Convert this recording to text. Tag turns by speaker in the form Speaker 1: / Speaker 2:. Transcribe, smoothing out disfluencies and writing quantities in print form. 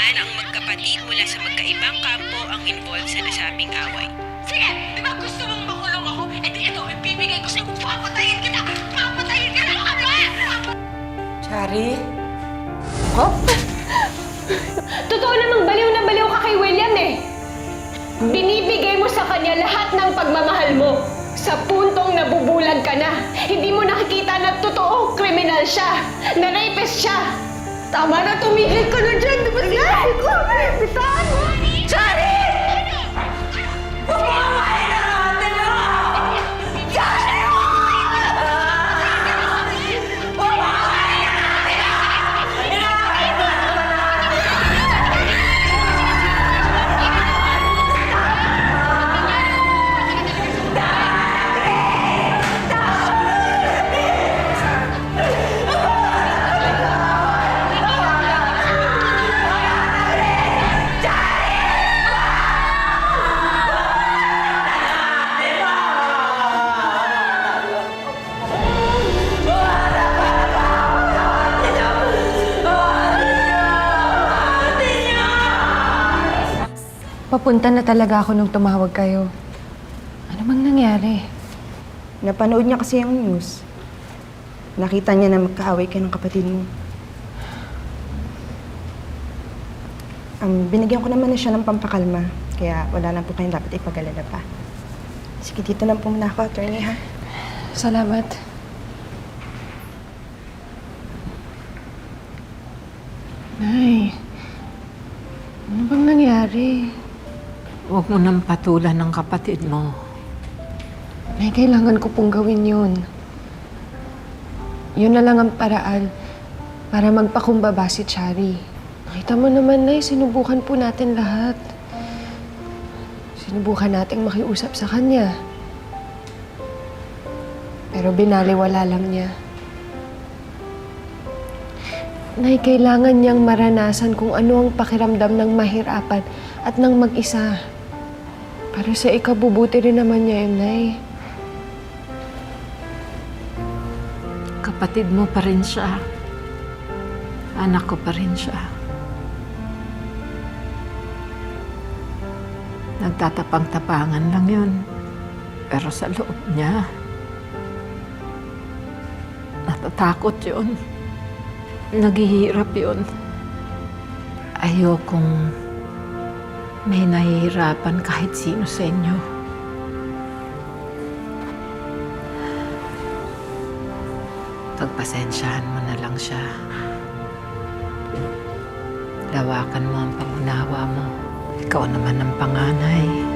Speaker 1: Ilan ang magkapatid mula sa magkaibang kampo ang involved sa nasabing away.
Speaker 2: Sige! Di ba gusto mong makulong ako? E di ito, ibibigay ko sa'yo. Papatayin kita! Papatayin kita!
Speaker 3: Chari?
Speaker 4: Totoo namang baliw na baliw ka kay William eh. Binibigay mo sa kanya lahat ng pagmamahal mo. Sa puntong nabubulag ka na. Hindi mo nakikita na totoong kriminal siya. Na rapist siya. Tama na, tumigil ka na dyan. Di ba sinabi ko? Bitaan mo! Chari!
Speaker 3: Bumahay na natin mo! Chari! Bumahay na natin mo! Inaaway mo naman
Speaker 4: Papunta na talaga ako nung tumawag kayo. Ano bang nangyari?
Speaker 5: Napanood niya kasi yung news. Nakita niya na magkaaway ka ng kapatid mo. Binigyan ko naman na siya ng pampakalma. Kaya wala lang po kayong dapat ipag-alala pa. Sige, dito lang po muna ako, attorney, ha?
Speaker 4: Salamat. Nay, ano bang nangyari?
Speaker 6: Huwag mo nang patulan ng kapatid mo.
Speaker 4: Nay, kailangan ko pong gawin yun. Yun na lang ang paraan para magpakumbaba si Chari. Nakita mo naman, Nay, sinubukan po natin lahat. Sinubukan nating makiusap sa kanya. Pero binaliwala lang niya. Nay, kailangan niyang maranasan kung ano ang pakiramdam ng mahirapan at ng mag-isa. Para sa ikabubuti rin naman niya yun, Nay.
Speaker 6: Kapatid mo pa rin siya. Anak ko pa rin siya. Nagtatapang-tapangan lang yun. Pero sa loob niya, natatakot yun. Naghihirap yun. Ayokong may nahihirapan kahit sino sa inyo. Pagpasensyahan mo na lang siya. Lawakan mo ang pangunawa mo. Ikaw naman ang panganay.